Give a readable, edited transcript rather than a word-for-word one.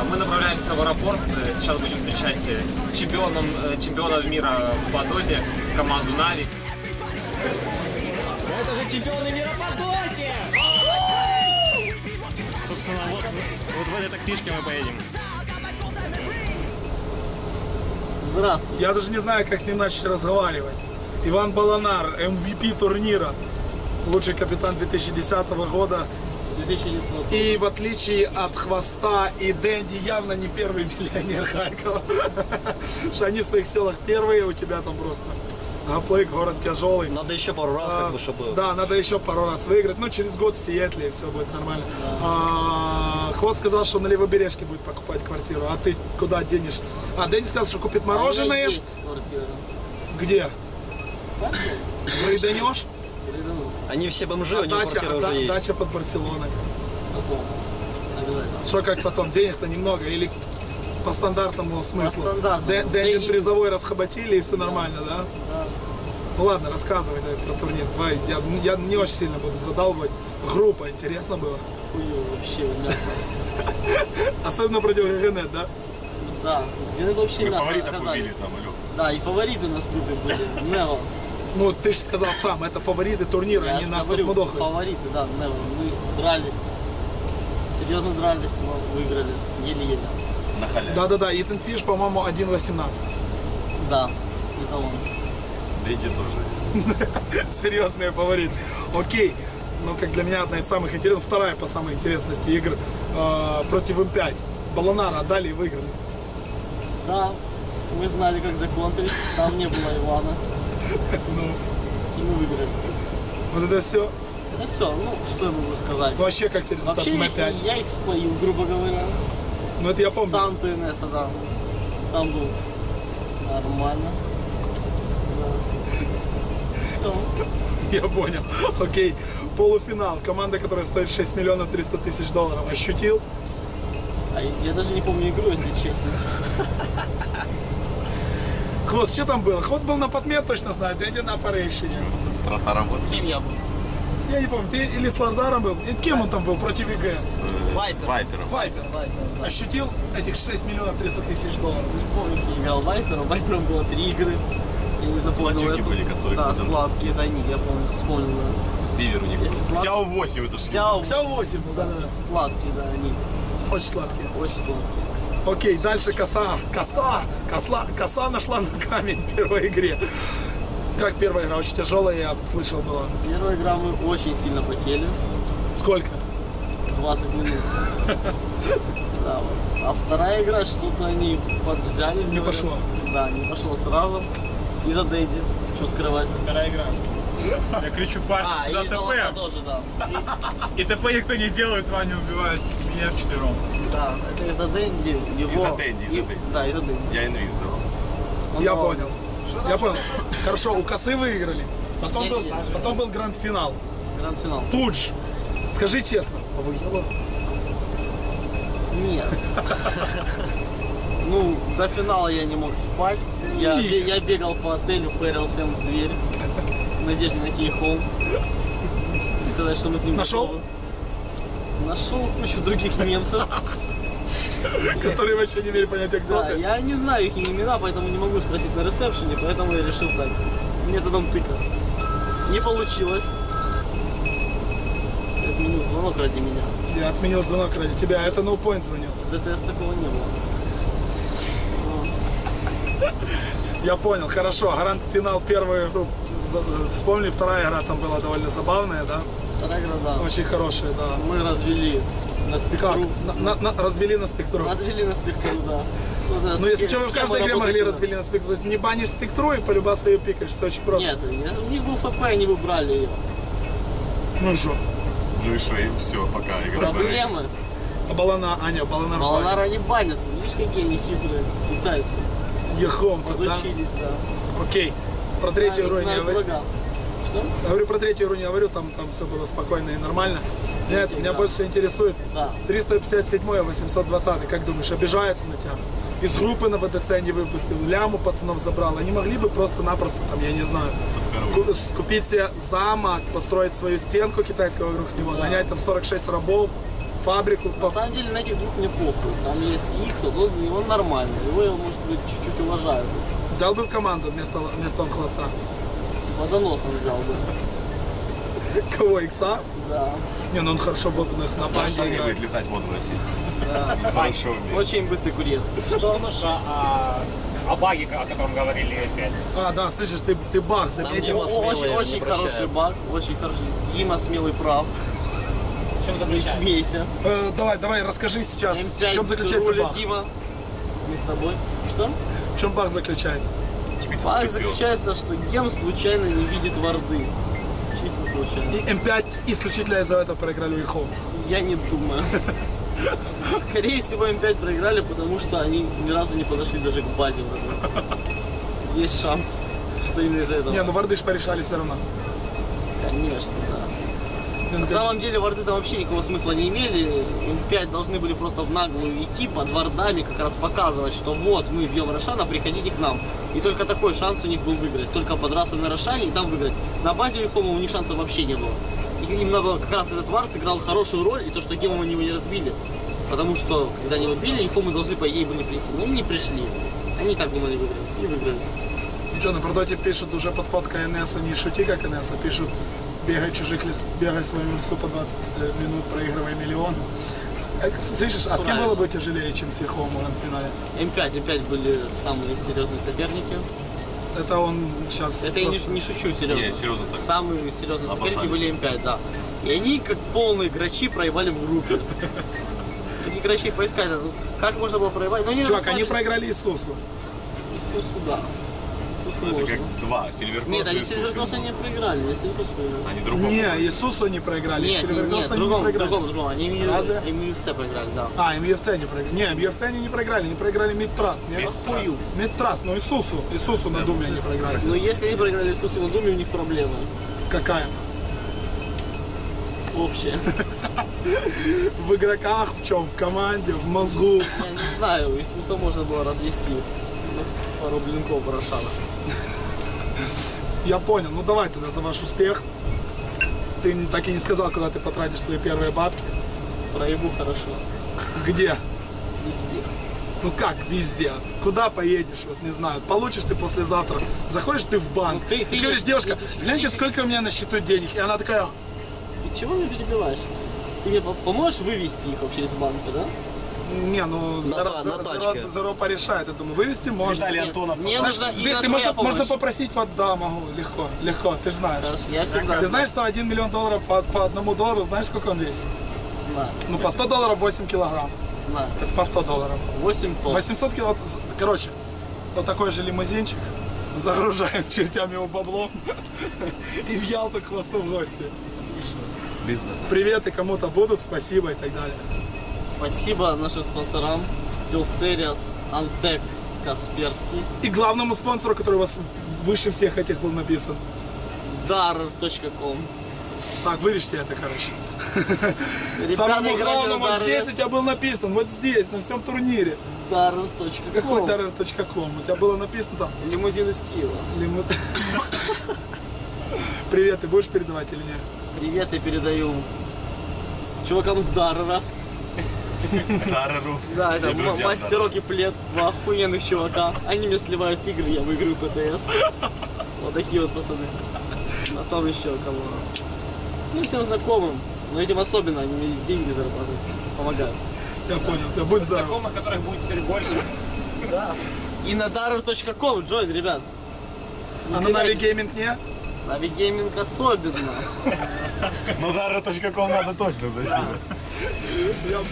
Мы направляемся в аэропорт. Сейчас будем встречать чемпионов мира по доте, команду Na'Vi. Это же чемпионы мира по доте! Собственно, вот в этой таксишке мы поедем. Здравствуйте. Я даже не знаю, как с ним начать разговаривать. Иван Баланар, MVP турнира, лучший капитан 2010 года. 2010. И в отличие от Хвоста и Дэнди, явно не первый миллионер Харькова. Что они в своих селах первые, у тебя там просто гаплык, город тяжелый. Надо еще пару раз, как бы, чтобы... Да, надо еще пару раз выиграть. Ну, через год в Сиэтле все будет нормально. Хвост сказал, что на Левобережке будет покупать квартиру. А ты куда денешь? Дэнди сказал, что купит мороженое. Есть квартира. Где? Приденешь? Они все бомжи, у них квартира уже есть. Дача под Барселоной. Потом. Обязательно. Что как потом? Денег-то немного или по стандартному смыслу? По стандартному. Дэнди призовой расхоботили и все нормально, да? Да. Ну ладно, рассказывай про турнир. Давай, я не очень сильно буду задалбывать. Группа, интересно было? Хуёво вообще, мясо. Особенно против ГГНет, да? Да, это вообще мясо фаворитов оказались. убили там, алё. Да, и фавориты у нас в группе были. Нево. Ну, ты же сказал сам, это фавориты турнира, Я они же нас говорю, отмудохали. фавориты, да, Нево. Мы дрались. Серьезно дрались, но выиграли. Еле-еле. На халяве. Да-да-да, Итан Фиш, по-моему, 1.18. Да, это он. Дэнди тоже. Серьезные фавориты. Окей. Ну, как для меня одна из самых интересных, вторая по самой интересности игр против М5. Баланара отдали и выиграли. Да, мы знали, как законтрить. Там не было Ивана. Ну, И мы выиграли. вот это все. Это все, ну, что я могу сказать. Вообще, как тебе результат Вообще, М5? я их споил, грубо говоря. Ну, это я помню. Сам Туинеса, да. Сам был нормально. Все. Я понял. Окей. Полуфинал. Команда, которая стоит 6 миллионов 300 тысяч долларов. Ощутил? Я даже не помню игру, если честно. Хвост, что там было? Хвост был на подмет, точно знаю. Дэнди на парейшине. Страта работает. Кем я был? Я не помню, ты или с Лардаром был? И кем он там был против ЕГЭ? Вайпер. Вайпером. Вайпер. Да. Ощутил этих 6 миллионов 300 тысяч долларов? Не помню, кто играл Вайпером. Вайпером было 3 игры. Я не запомнил Сладчики эту. были, которые Да, потом- сладкие, это они, я помню, вспомнил. Да. Бивер у них Если был. слаб- Сяо 8 это что? Сяо, Вся 8, да-да-да. сладкие, да, они. Очень сладкие. Очень сладкие. Окей, дальше коса. Коса нашла на камень в первой игре. Как первая игра? Очень тяжелая, я слышал, была. Первая игра мы очень сильно потели. Сколько? 20 минут. Да, вот. А вторая игра, что-то они подвзялись. Не говорят. пошло. Да, не пошло сразу. Из-за Дэдди. Что скрывать? Вторая игра. Я кричу, парни, сюда И из-за Лоста ТП. тоже, да. И ТП никто не делает, Ваню убивает. Меня вчетвером. Да, это из-за Дэнди. Его... Из-за Дэнди, из-за и- Дэнди. Да, из-за Дэнди. Я инвиз давал. Он Я давал понял. нас. Я понял. Хорошо, у косы выиграли. Потом был гранд-финал. Гранд-финал. Тут же. Скажи честно. Повыело? Нет. Ну, до финала я не мог спать. Я бегал по отелю, фэрил всем в дверь. В надежде найти холм. И сказать, что мы к ним Нашел? готовы. Нашел кучу других немцев. Которые вообще не имели понятия, кто Да, ты. я не знаю их имена, поэтому не могу спросить на ресепшене, поэтому я решил так, методом тыка. Не получилось. Я отменил звонок ради меня. Я отменил звонок ради тебя. Это No Point звонил. ДТС такого не было. Я понял, хорошо. Гранд-финал первую игру вспомнили. Вторая игра там была довольно забавная, да? Вторая игра, да. Очень хорошая, да. Мы развели на Как? спектру. Развели на спектру. Развели на спектру, да. Ну, если что, вы в каждой игре могли развели на спектру. То есть не банишь спектру и полюбас ее пикаешь. Все очень просто. Нет, у них был ФП, они выбрали ее. Ну что? Ну и что, и все, пока игра. Проблемы. А Баланар. Баланара не банят. Видишь, какие они хитрые, китайцы. Ехом, да? Подучились, да. Окей. Про третью игру я не Знают говорю. врага. Что? Я говорю, про третью игру не говорю, там все было спокойно и нормально. Нет, меня игра. больше интересует Да. 357-й, 820-й. Как думаешь, обижаются на тебя? Из группы на ВДЦ не выпустил, ляму пацанов забрал. Они могли бы просто-напросто, там, я не знаю, купить себе замок, построить свою стенку китайского вокруг него, нанять там 46 рабов, фабрику. На самом деле на этих двух мне похуй. Там есть X, вот он нормальный. Его, может быть, чуть-чуть уважают. Взял бы в команду вместо хвоста. Водоносом взял бы. Кого, Икса? Да. Не, ну он хорошо был на Что банде не играть. будет летать, воду носить. Да. Хорошо умеет. Очень быстрый курьер. Что думаешь о баге, о котором говорили опять? А, да, слышишь, ты баг заметил. Очень хороший баг, очень хороший. Дима смелый прав. В чем Не заключается? смейся. Давай, расскажи сейчас, М5 в чем заключается рулит, баг. Дима. Мы с тобой. Что? В чем баг заключается? Баг заключается, что Гем случайно не видит варды. Чисто случайно. И М5 исключительно из-за этого проиграли Верхов. Я не думаю. Скорее всего, М5 проиграли, потому что они ни разу не подошли даже к базе врага. Есть шанс, что именно из-за этого. Не, ну варды ж порешали все равно. Конечно, да. На самом деле варды там вообще никакого смысла не имели. М5 должны были просто в наглую идти под вардами, как раз показывать, что вот мы бьем Рошана, приходите к нам. И только такой шанс у них был выиграть. Только подраться на Рошане и там выиграть. На базе Вихома у них шансов вообще не было. И им надо, как раз этот вард сыграл хорошую роль, и то, что Гемом они его не разбили. Потому что, когда они его били, Вихомы должны, по идее, были прийти. Но они не пришли. Они и так думали выиграть. И выиграли. Что, на продоте пишут уже под фоткой НС, не шути как НС, а пишут бегай чужих лес, бегай в своем лесу по 20 минут, проигрывай миллион. Слышишь, а с кем было бы тяжелее, чем с Верховым в финале? М5 были самые серьезные соперники. Это он сейчас... Это я не шучу, серьезно. Не, серьезно так. Самые серьезные соперники Опасались. были М5, да. И они, как полные грачи, проебали в группе. Такие грачи поискать, как можно было проебать? Но они Чувак, они расслабились. проиграли Иисусу. Иисусу, да. Иисусу Это можно. как два, Сильверкросс Нет, и они Иисус. Сильверкросса не проиграли, они Сильверкросс проиграли. Они другого. Не, Иисусу они проиграли, Нет, Сильверкросса они не другому, проиграли. другому. Они Разве? им UFC проиграли, да. А, МЮФЦ не проиграли. Не, МЮФЦ они не проиграли, они проиграли Мидтрас. Хую. Мидтрас, но Иисусу на Думе они проиграли. Но если они проиграли Иисусу на Думе, у них проблемы. Какая? Общие. В игроках, в чем? В команде, в мозгу. Я не знаю, Иисуса можно было развести. Пару блинков Рошана. Я понял. Ну давай тогда за ваш успех. Ты так и не сказал, куда ты потратишь свои первые бабки. Проебу хорошо. Где? Везде. Ну как везде? Куда поедешь? Вот не знаю. Получишь ты послезавтра. Заходишь ты в банк. Ну, ты ты говоришь, не- девушка, ты- гляньте, ты- сколько у меня на счету денег. И она такая, И чего меня перебиваешь? Ты мне поможешь вывести их вообще из банка, да? не, ну На тачке. Заро порешает. Я думаю, вывести можно. Виталий Антонов. Мне Знаешь, нужна ты именно можно, твоя помощь. можно попросить да, могу, легко, ты же знаешь. Хорошо, я всегда Ты знаешь, что $1 миллион по $1, знаешь, сколько он весит? знаю, Ну, по $100 8 килограмм. знаю. Это по $100. 8 тонн. 800 кило, короче, вот такой же лимузинчик, загружаем чертям его баблом и в Ялту к хвосту в гости. Бизнес. Приветы кому-то будут, спасибо и так далее. Спасибо нашим спонсорам. SteelSeries, Antec, Касперский, И главному спонсору, который у вас выше всех этих был написан. Darr.com. Так, вырежьте это, короче. Ребята Самому играли главному на вот здесь у тебя был написан, вот здесь, на всем турнире. Какой Darr.com. Darr.com? У тебя было написано там. Лимузин из Киева. лиму- Привет, ты будешь передавать или нет? Привет я передаю чувакам с Даррера. Тарару. Да, это И друзьям мастерок и плед, два охуенных чувака. Они мне сливают игры, я выиграю ПТС. Вот такие вот пацаны. Потом еще кого. Ну, всем знакомым. Но этим особенно, они мне деньги зарабатывают. Помогают. Я понял, все, будь здоров. Знакомых, которых будет теперь больше. И на darr.com, Джой, ребят. А на Navi Gaming не? Навигейминг особенно. Ну, Dara.com надо точно зайти. Я понял.